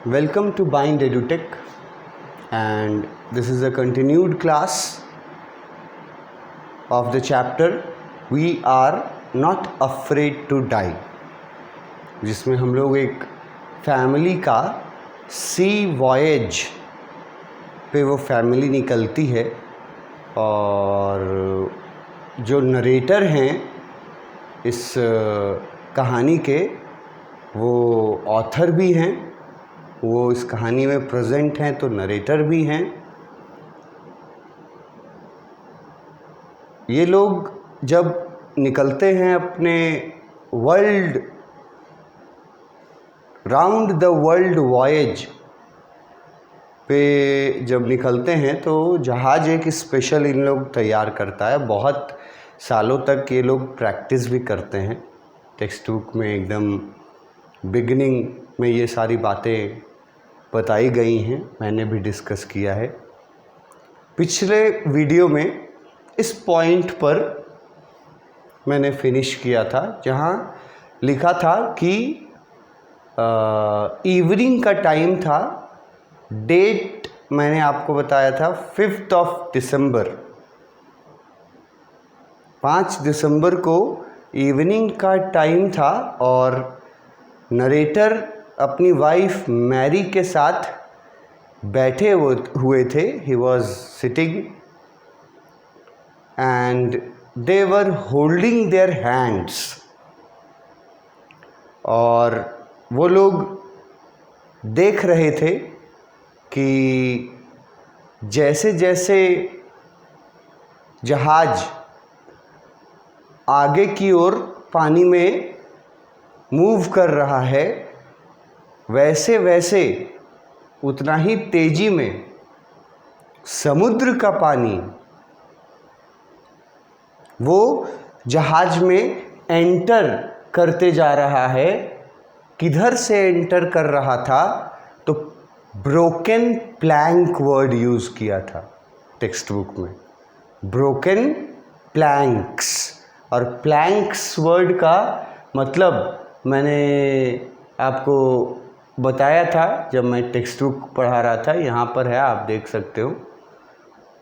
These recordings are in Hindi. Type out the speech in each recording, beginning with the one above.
Welcome to Bind EduTech, and this is a continued class of the chapter We Are Not Afraid to Die, जिसमें हम लोग एक फैमिली का सी वॉयज पे वो फैमिली निकलती है और जो नरेटर हैं इस कहानी के वो ऑथर भी हैं, वो इस कहानी में प्रेजेंट हैं तो नरेटर भी हैं। ये लोग जब निकलते हैं अपने world round the world voyage पे जब निकलते हैं तो जहाज़ एक स्पेशल इन लोग तैयार करता है। बहुत सालों तक ये लोग प्रैक्टिस भी करते हैं। टेक्स्ट बुक में एकदम बिगिनिंग में ये सारी बातें बताई गई हैं, मैंने भी डिस्कस किया है। पिछले वीडियो में इस पॉइंट पर मैंने फिनिश किया था जहाँ लिखा था कि इवनिंग का टाइम था। डेट मैंने आपको बताया था 5 दिसंबर, 5 दिसंबर को इवनिंग का टाइम था और नरेटर अपनी वाइफ मैरी के साथ बैठे हुए थे। He was sitting and they were holding their hands, और वो लोग देख रहे थे कि जैसे जैसे जहाज़ आगे की ओर पानी में मूव कर रहा है वैसे वैसे उतना ही तेजी में समुद्र का पानी वो जहाज़ में एंटर करते जा रहा है। किधर से एंटर कर रहा था तो ब्रोकन प्लैंक वर्ड यूज़ किया था टेक्स्ट बुक में, ब्रोकन प्लैंक्स। और प्लैंक्स वर्ड का मतलब मैंने आपको बताया था जब मैं टेक्स्ट बुक पढ़ा रहा था, यहाँ पर है, आप देख सकते हो।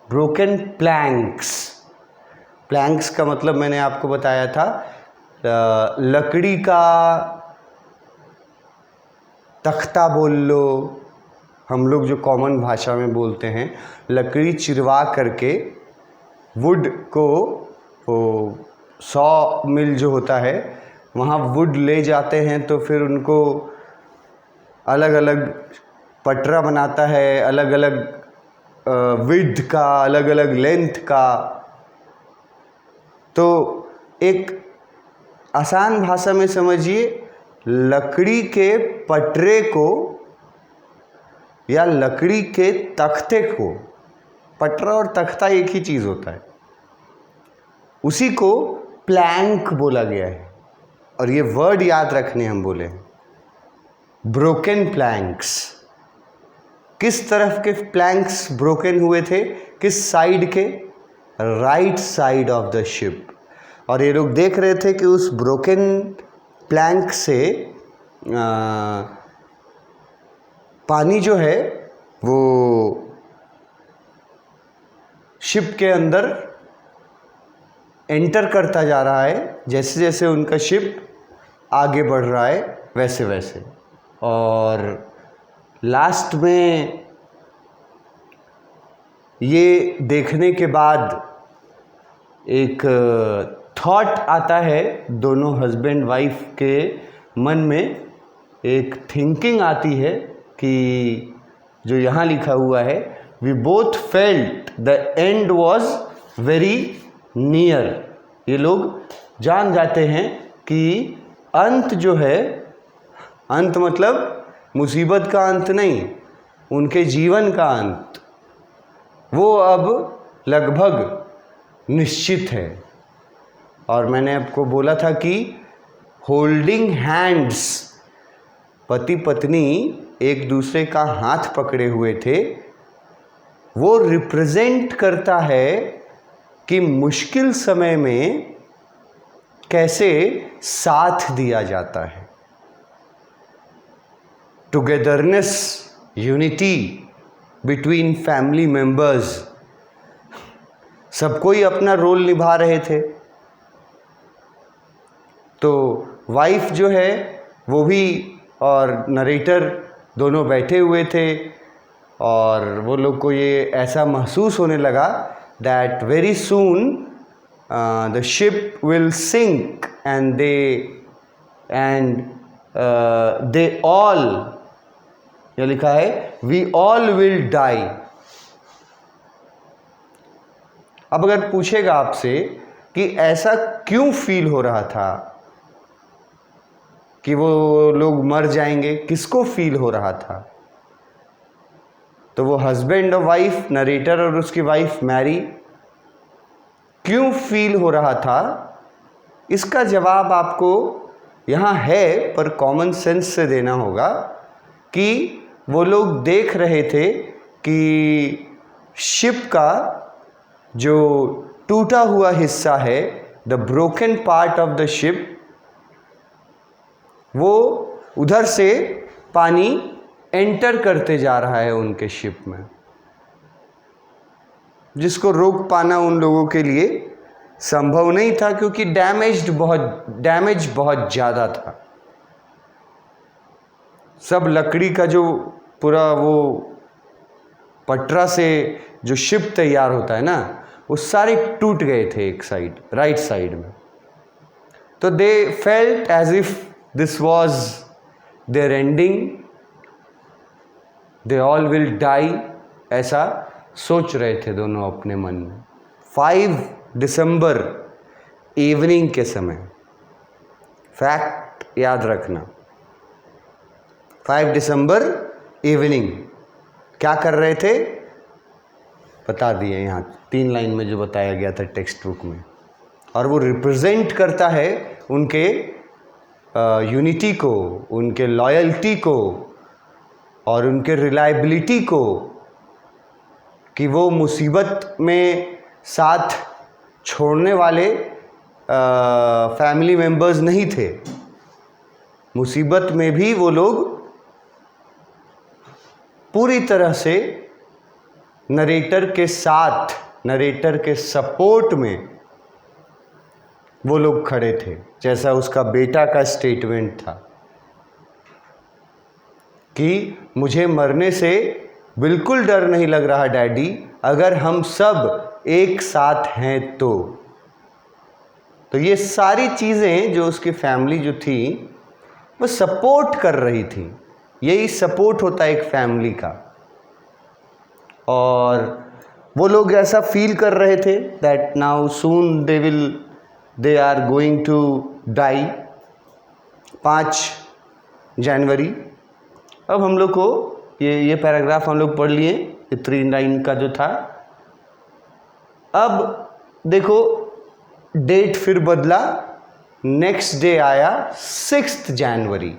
ब्रोकन प्लैंक्स, प्लैंक्स का मतलब मैंने आपको बताया था लकड़ी का तख्ता बोल लो, हम लोग जो कॉमन भाषा में बोलते हैं। लकड़ी चिरवा करके वुड को, वो सॉ मिल जो होता है वहाँ वुड ले जाते हैं तो फिर उनको अलग अलग पटरा बनाता है, अलग अलग विड्थ का, अलग अलग लेंथ का। तो एक आसान भाषा में समझिए, लकड़ी के पटरे को या लकड़ी के तख्ते को, पटरा और तख्ता एक ही चीज़ होता है, उसी को प्लैंक बोला गया है। और ये वर्ड याद रखने हम बोले हैं, ब्रोकन प्लैंक्स। किस तरफ के प्लैंक्स ब्रोकन हुए थे, किस साइड के? Right side of the ship. और ये लोग देख रहे थे कि उस ब्रोकन प्लैंक से पानी जो है वो शिप के अंदर एंटर करता जा रहा है। जैसे जैसे उनका शिप आगे बढ़ रहा है वैसे वैसे, और लास्ट में ये देखने के बाद एक थॉट आता है दोनों हस्बैंड वाइफ के मन में, एक थिंकिंग आती है कि जो यहाँ लिखा हुआ है, we both felt the end was very near. ये लोग जान जाते हैं कि अंत जो है, अंत मतलब मुसीबत का अंत नहीं, उनके जीवन का अंत, वो अब लगभग निश्चित है। और मैंने आपको बोला था कि होल्डिंग हैंड्स, पति पत्नी एक दूसरे का हाथ पकड़े हुए थे, वो रिप्रेजेंट करता है कि मुश्किल समय में कैसे साथ दिया जाता है। Togetherness, unity between family members, सब कोई अपना रोल निभा रहे थे। तो वाइफ जो है वो भी और नरेटर दोनों बैठे हुए थे और वो लोग को ये ऐसा महसूस होने लगा that very soon the ship will sink and they all, ये लिखा है वी ऑल विल डाई। अब अगर पूछेगा आपसे कि ऐसा क्यों फील हो रहा था कि वो लोग मर जाएंगे, किसको फील हो रहा था, तो वो हस्बैंड और वाइफ, नरेटर और उसकी वाइफ मैरी, क्यों फील हो रहा था, इसका जवाब आपको यहाँ है पर कॉमन सेंस से देना होगा कि वो लोग देख रहे थे कि शिप का जो टूटा हुआ हिस्सा है, the broken part of the ship, वो उधर से पानी एंटर करते जा रहा है उनके शिप में, जिसको रोक पाना उन लोगों के लिए संभव नहीं था क्योंकि डैमेज बहुत ज़्यादा था। सब लकड़ी का जो पूरा वो पटरा से जो शिप तैयार होता है ना, वो सारे टूट गए थे एक साइड, राइट साइड में। तो they felt as if this was their ending, they all will die, ऐसा सोच रहे थे दोनों अपने मन में। 5 दिसंबर इवनिंग के समय, फैक्ट याद रखना, 5 दिसंबर इवनिंग क्या कर रहे थे बता दिए यहाँ 3 लाइन में जो बताया गया था टेक्स्ट बुक में, और वो रिप्रेजेंट करता है उनके यूनिटी को, उनके लॉयल्टी को और उनके रिलायबिलिटी को, कि वो मुसीबत में साथ छोड़ने वाले फैमिली मेंबर्स नहीं थे। मुसीबत में भी वो लोग पूरी तरह से नरेटर के साथ, नरेटर के सपोर्ट में वो लोग खड़े थे, जैसा उसका बेटा का स्टेटमेंट था कि मुझे मरने से बिल्कुल डर नहीं लग रहा डैडी, अगर हम सब एक साथ हैं तो ये सारी चीज़ें जो उसकी फैमिली जो थी वो सपोर्ट कर रही थी। यही सपोर्ट होता है एक फैमिली का। और वो लोग ऐसा फील कर रहे थे that now soon they are going to die. 5 जनवरी। अब हम लोग को ये पैराग्राफ हम लोग पढ़ लिए, ये 3 लाइन का जो था। अब देखो डेट फिर बदला, नेक्स्ट डे आया 6 जनवरी,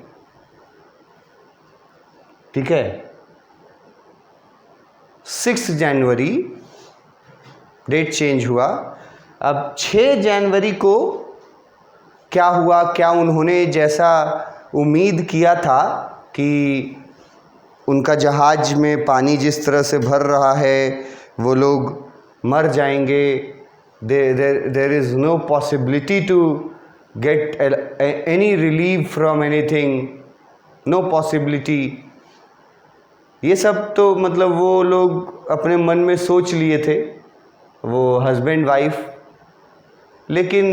ठीक है। 6 जनवरी डेट चेंज हुआ। अब 6 जनवरी को क्या हुआ, क्या उन्होंने जैसा उम्मीद किया था कि उनका जहाज में पानी जिस तरह से भर रहा है वो लोग मर जाएंगे, there is no possibility to get any relief from anything, no possibility, ये सब तो मतलब वो लोग अपने मन में सोच लिए थे, वो हस्बैंड वाइफ। लेकिन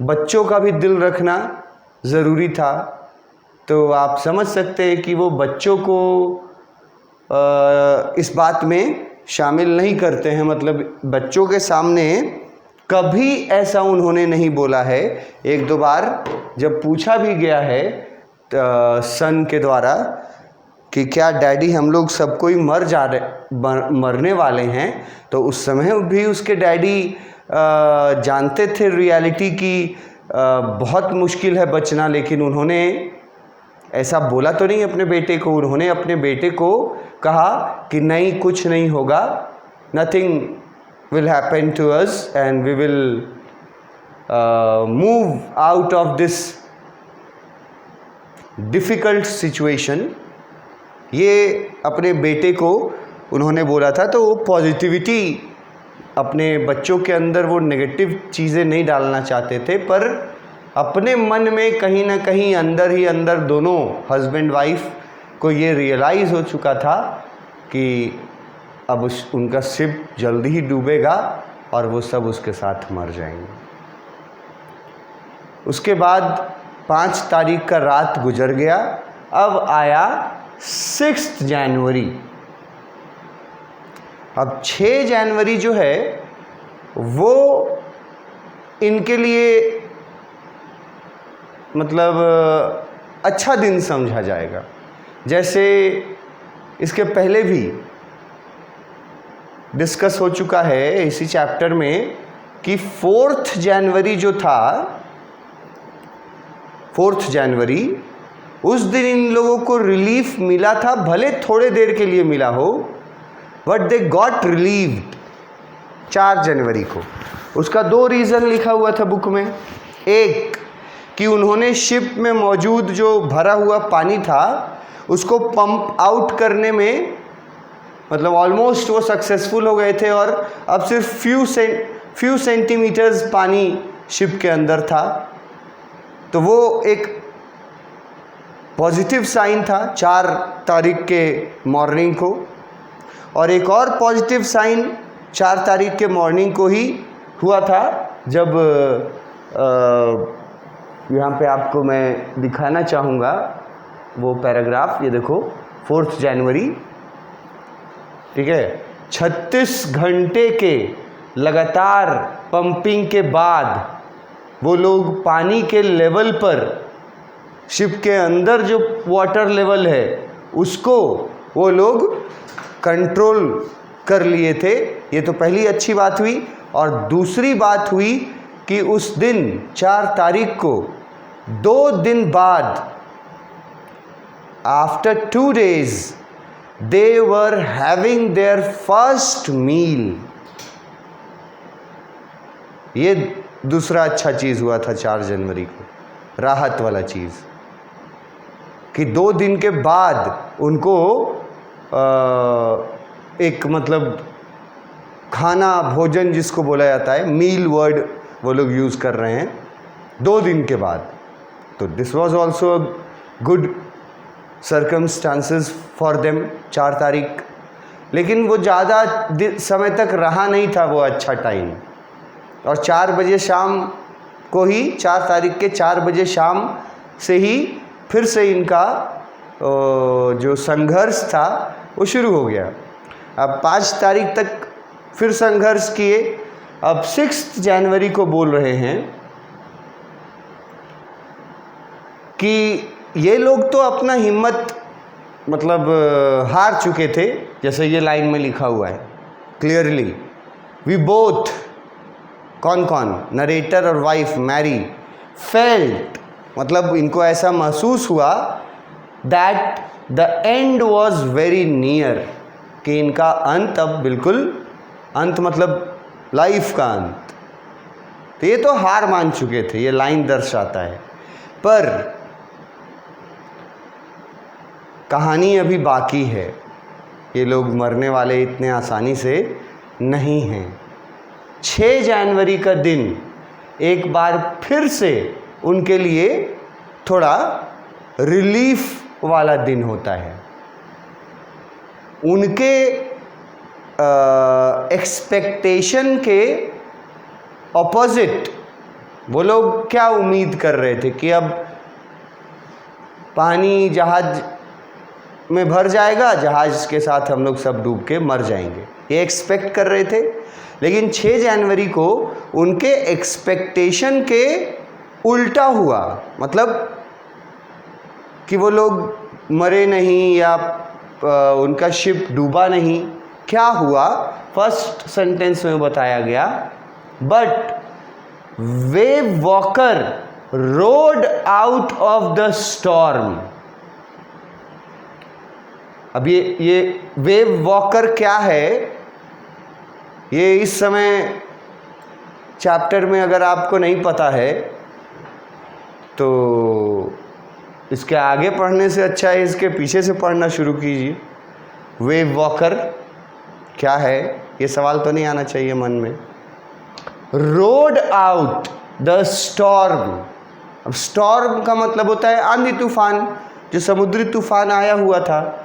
बच्चों का भी दिल रखना ज़रूरी था। तो आप समझ सकते हैं कि वो बच्चों को इस बात में शामिल नहीं करते हैं, मतलब बच्चों के सामने कभी ऐसा उन्होंने नहीं बोला है। 1-2 बार जब पूछा भी गया है सन के द्वारा कि क्या डैडी हम लोग सब कोई मरने वाले हैं, तो उस समय भी उसके डैडी जानते थे रियलिटी की बहुत मुश्किल है बचना, लेकिन उन्होंने ऐसा बोला तो नहीं अपने बेटे को। उन्होंने अपने बेटे को कहा कि नहीं, कुछ नहीं होगा, nothing will happen to us and we will move out of this difficult situation, ये अपने बेटे को उन्होंने बोला था। तो वो पॉजिटिविटी अपने बच्चों के अंदर, वो नेगेटिव चीज़ें नहीं डालना चाहते थे, पर अपने मन में कहीं ना कहीं अंदर ही अंदर दोनों हस्बैंड वाइफ को ये रियलाइज़ हो चुका था कि अब उनका शिप जल्दी ही डूबेगा और वो सब उसके साथ मर जाएंगे। उसके बाद 5 तारीख का रात गुजर गया। अब आया 6 जनवरी। अब 6 जनवरी जो है वो इनके लिए मतलब अच्छा दिन समझा जाएगा। जैसे इसके पहले भी डिस्कस हो चुका है इसी चैप्टर में कि 4 जनवरी जो था, 4 जनवरी, उस दिन इन लोगों को रिलीफ मिला था, भले थोड़े देर के लिए मिला हो, बट दे गॉट रिलीव्ड 4 जनवरी को। उसका 2 रीज़न लिखा हुआ था बुक में। एक कि उन्होंने शिप में मौजूद जो भरा हुआ पानी था उसको पंप आउट करने में मतलब ऑलमोस्ट वो सक्सेसफुल हो गए थे और अब सिर्फ फ्यू सेंटीमीटर्स पानी शिप के अंदर था। तो वो एक पॉजिटिव साइन था 4 तारीख के मॉर्निंग को। और एक और पॉजिटिव साइन 4 तारीख के मॉर्निंग को ही हुआ था, जब यहाँ पे आपको मैं दिखाना चाहूँगा वो पैराग्राफ। ये देखो 4 जनवरी, ठीक है, 36 घंटे के लगातार पंपिंग के बाद वो लोग पानी के लेवल पर, शिप के अंदर जो वाटर लेवल है उसको वो लोग कंट्रोल कर लिए थे। ये तो पहली अच्छी बात हुई। और दूसरी बात हुई कि उस दिन 4 तारीख को 2 दिन बाद, after 2 days, they were having their first meal। ये दूसरा अच्छा चीज़ हुआ था 4 जनवरी को, राहत वाला चीज़, कि 2 दिन के बाद उनको एक मतलब खाना, भोजन जिसको बोला जाता है, मील वर्ड वो लोग यूज़ कर रहे हैं 2 दिन के बाद। तो this was also good circumstances for them 4 तारीख। लेकिन वो ज़्यादा समय तक रहा नहीं था वो अच्छा टाइम। और 4 बजे शाम को ही, 4 तारीख के 4 बजे शाम से ही फिर से इनका जो संघर्ष था वो शुरू हो गया। अब 5 तारीख तक फिर संघर्ष किए। अब 6 जनवरी को बोल रहे हैं कि ये लोग तो अपना हिम्मत मतलब हार चुके थे, जैसे ये लाइन में लिखा हुआ है क्लियरली, वी बोथ, कौन कौन, नरेटर और वाइफ मैरी, फेल्ट, मतलब इनको ऐसा महसूस हुआ that the end was very near, कि इनका अंत अब बिल्कुल, अंत मतलब लाइफ का अंत। तो ये तो हार मान चुके थे, ये लाइन दर्शाता है। पर कहानी अभी बाकी है। ये लोग मरने वाले इतने आसानी से नहीं हैं। 6 जनवरी का दिन एक बार फिर से उनके लिए थोड़ा रिलीफ वाला दिन होता है। उनके एक्सपेक्टेशन के ऑपोजिट वो लोग क्या उम्मीद कर रहे थे कि अब पानी जहाज में भर जाएगा, जहाज के साथ हम लोग सब डूब के मर जाएंगे, ये एक्सपेक्ट कर रहे थे। लेकिन 6 जनवरी को उनके एक्सपेक्टेशन के उल्टा हुआ, मतलब कि वो लोग मरे नहीं या उनका शिप डूबा नहीं। क्या हुआ, फर्स्ट सेंटेंस में बताया गया, but wave walker road out of the storm. अब ये वेव वॉकर क्या है, ये इस समय चैप्टर में अगर आपको नहीं पता है तो इसके आगे पढ़ने से अच्छा है इसके पीछे से पढ़ना शुरू कीजिए। वेव वॉकर क्या है, ये सवाल तो नहीं आना चाहिए मन में। Road out the storm. अब स्टॉर्म का मतलब होता है आंधी तूफान, जो समुद्री तूफान आया हुआ था।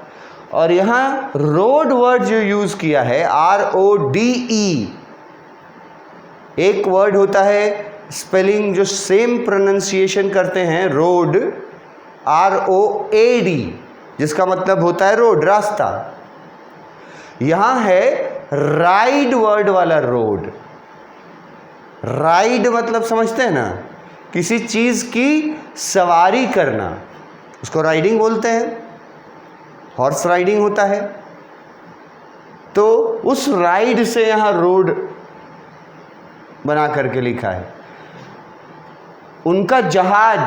और यहाँ रोड वर्ड जो यूज किया है RODE, एक वर्ड होता है स्पेलिंग जो सेम प्रोनाउंसिएशन करते हैं रोड, ROAD, जिसका मतलब होता है रोड, रास्ता। यहां है राइड वर्ड वाला रोड। राइड मतलब समझते हैं ना, किसी चीज की सवारी करना, उसको राइडिंग बोलते हैं। हॉर्स राइडिंग होता है। तो उस राइड से यहां रोड बना करके लिखा है। उनका जहाज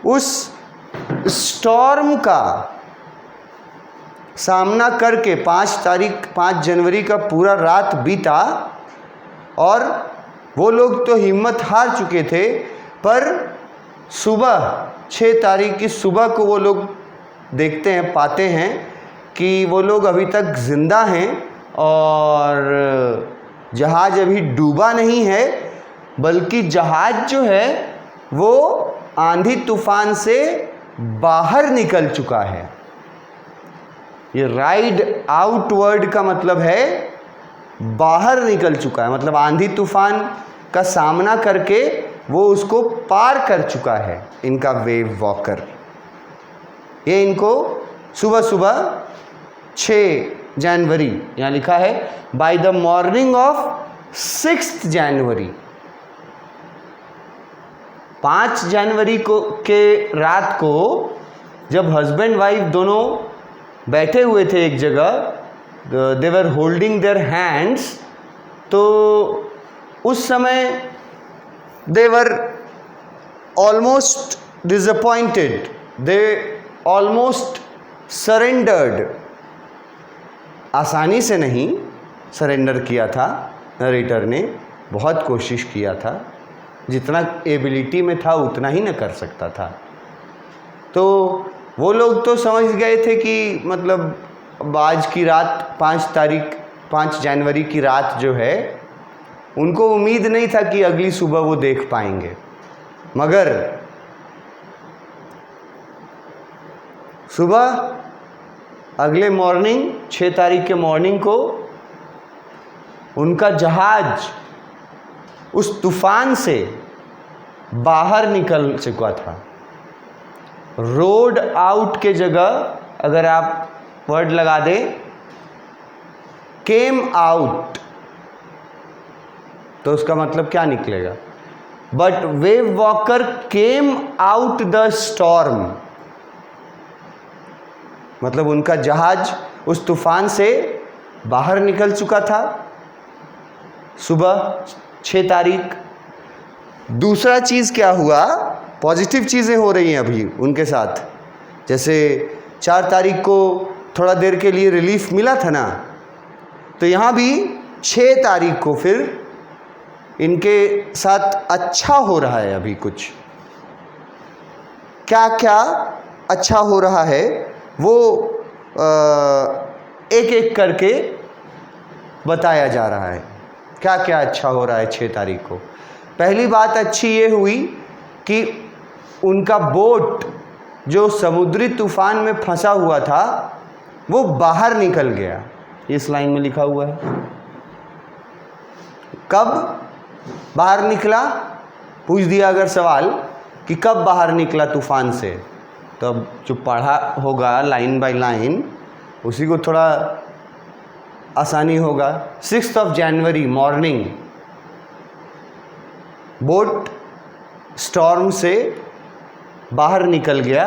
उस स्टॉर्म का सामना करके 5 जनवरी का पूरा रात बीता, और वो लोग तो हिम्मत हार चुके थे, पर सुबह 6 तारीख की सुबह को वो लोग देखते हैं, पाते हैं कि वो लोग अभी तक जिंदा हैं और जहाज अभी डूबा नहीं है, बल्कि जहाज जो है वो आंधी तूफान से बाहर निकल चुका है। ये राइड आउट वर्ड का मतलब है बाहर निकल चुका है, मतलब आंधी तूफान का सामना करके वो उसको पार कर चुका है। इनका वेव वॉकर, ये इनको सुबह सुबह 6 जनवरी यहाँ लिखा है, बाय द मॉर्निंग ऑफ 6 जनवरी, 5 जनवरी को के रात को जब हस्बैंड वाइफ दोनों बैठे हुए थे एक जगह, they were holding their hands, तो उस समय they were almost disappointed, they almost surrendered. आसानी से नहीं सरेंडर किया था, नरेटर ने बहुत कोशिश किया था, जितना एबिलिटी में था उतना ही न कर सकता था। तो वो लोग तो समझ गए थे कि मतलब आज की रात 5 जनवरी की रात जो है, उनको उम्मीद नहीं था कि अगली सुबह वो देख पाएंगे। मगर सुबह अगले मॉर्निंग 6 तारीख के मॉर्निंग को उनका जहाज उस तूफान से बाहर निकल चुका था। रोड आउट के जगह अगर आप वर्ड लगा दें केम आउट, तो उसका मतलब क्या निकलेगा? But wave walker came out the storm, मतलब उनका जहाज उस तूफान से बाहर निकल चुका था सुबह 6 तारीख। दूसरा चीज़ क्या हुआ, पॉजिटिव चीज़ें हो रही हैं अभी उनके साथ। जैसे 4 तारीख को थोड़ा देर के लिए रिलीफ मिला था ना, तो यहाँ भी 6 तारीख को फिर इनके साथ अच्छा हो रहा है। अभी कुछ क्या क्या अच्छा हो रहा है वो एक एक करके बताया जा रहा है। क्या क्या अच्छा हो रहा है 6 तारीख को। पहली बात अच्छी ये हुई कि उनका बोट जो समुद्री तूफान में फंसा हुआ था वो बाहर निकल गया। इस लाइन में लिखा हुआ है। कब बाहर निकला, पूछ दिया अगर सवाल कि कब बाहर निकला तूफान से, तो अब जो पढ़ा होगा लाइन बाय लाइन उसी को थोड़ा आसानी होगा। 6 जनवरी मॉर्निंग बोट स्टॉर्म से बाहर निकल गया।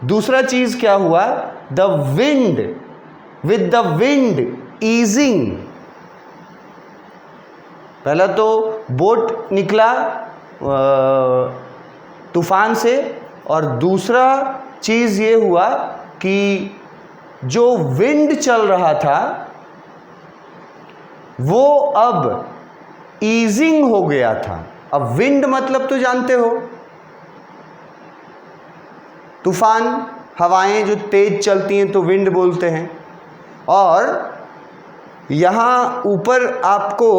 दूसरा चीज़ क्या हुआ, the wind, with the wind easing. पहला तो बोट निकला तूफान से, और दूसरा चीज़ ये हुआ कि जो विंड चल रहा था वो अब ईजिंग हो गया था। अब विंड मतलब तो जानते हो, तूफान, हवाएं जो तेज चलती हैं तो विंड बोलते हैं। और यहाँ ऊपर आपको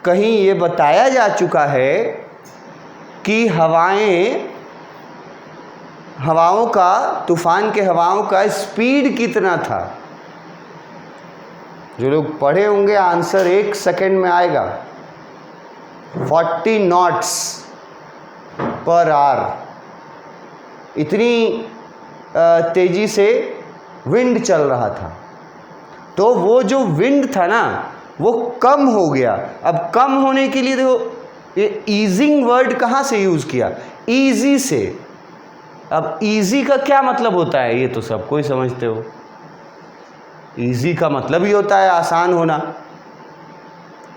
कहीं ये बताया जा चुका है कि हवाओं का, तूफान के हवाओं का स्पीड कितना था। जो लोग पढ़े होंगे आंसर 1 सेकंड में आएगा। 40 नॉट्स पर आवर, इतनी तेजी से विंड चल रहा था। तो वो जो विंड था ना वो कम हो गया। अब कम होने के लिए देखो ये ईजिंग वर्ड कहाँ से यूज़ किया, ईजी से। अब ईजी का क्या मतलब होता है ये तो सब कोई समझते हो। ईजी का मतलब ही होता है आसान होना।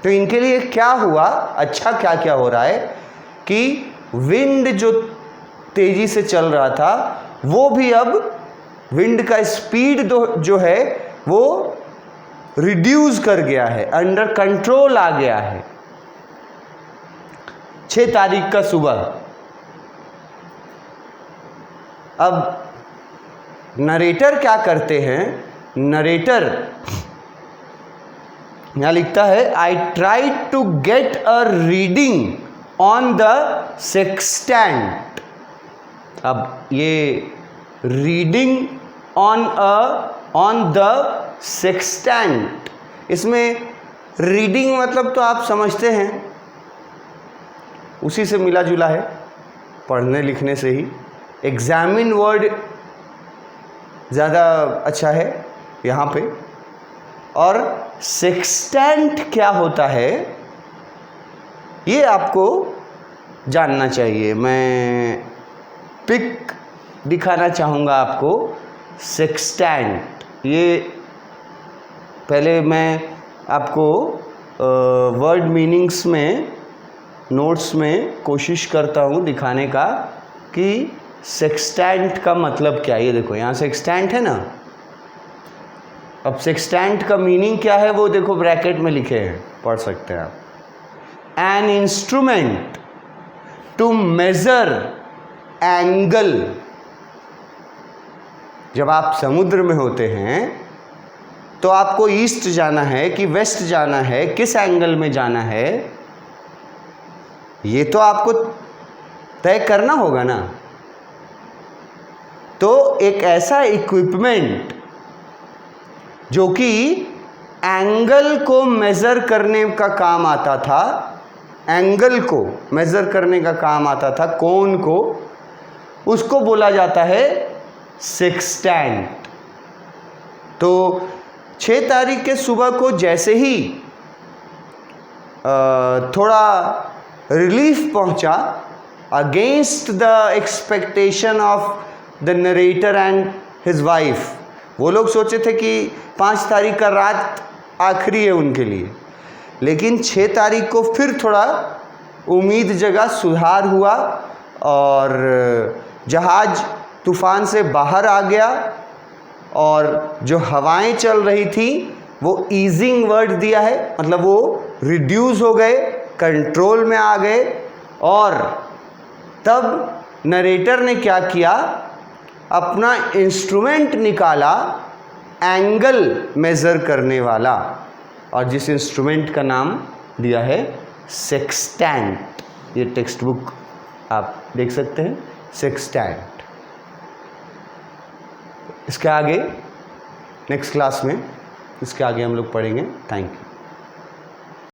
तो इनके लिए क्या हुआ, अच्छा क्या क्या हो रहा है कि विंड जो तेजी से चल रहा था वो भी अब विंड का स्पीड जो है वो रिड्यूस कर गया है, अंडर कंट्रोल आ गया है। 6 तारीख का सुबह। अब नरेटर क्या करते हैं, नरेटर यहाँ लिखता है I tried to get a reading on the sextant. अब ये रीडिंग ऑन द सेक्सटेंट, इसमें रीडिंग मतलब तो आप समझते हैं, उसी से मिला जुला है पढ़ने लिखने से ही। एग्जामिन वर्ड ज़्यादा अच्छा है यहाँ पे। और सेक्सटेंट क्या होता है ये आपको जानना चाहिए। मैं पिक दिखाना चाहूँगा आपको। सेक्सटेंट, ये पहले मैं आपको वर्ड मीनिंग्स में नोट्स में कोशिश करता हूँ दिखाने का कि सेक्सटेंट का मतलब क्या है। ये देखो यहाँ सेक्सटेंट है ना। अब सेक्सटेंट का मीनिंग क्या है वो देखो ब्रैकेट में लिखे हैं, पढ़ सकते हैं आप। An instrument to measure angle. जब आप समुद्र में होते हैं तो आपको ईस्ट जाना है कि वेस्ट जाना है, किस एंगल में जाना है, ये तो आपको तय करना होगा ना। तो एक ऐसा इक्विपमेंट जो कि एंगल को मेज़र करने का काम आता था, एंगल को मेज़र करने का काम आता था, कोण को, उसको बोला जाता है सेक्सटेंट। तो 6 तारीख के सुबह को जैसे ही थोड़ा रिलीफ पहुंचा against the expectation of the narrator and his wife. वो लोग सोचे थे कि 5 तारीख का रात आखिरी है उनके लिए, लेकिन 6 तारीख को फिर थोड़ा उम्मीद जगा, सुधार हुआ और जहाज़ तूफ़ान से बाहर आ गया। और जो हवाएं चल रही थी वो ईजिंग वर्ड दिया है, मतलब वो रिड्यूस हो गए, कंट्रोल में आ गए। और तब नरेटर ने क्या किया, अपना इंस्ट्रूमेंट निकाला एंगल मेज़र करने वाला, और जिस इंस्ट्रूमेंट का नाम दिया है सेक्सटेंट। ये टेक्स्ट बुक आप देख सकते हैं, सेक्सटेंट। इसके आगे नेक्स्ट क्लास में इसके आगे हम लोग पढ़ेंगे। Thank you.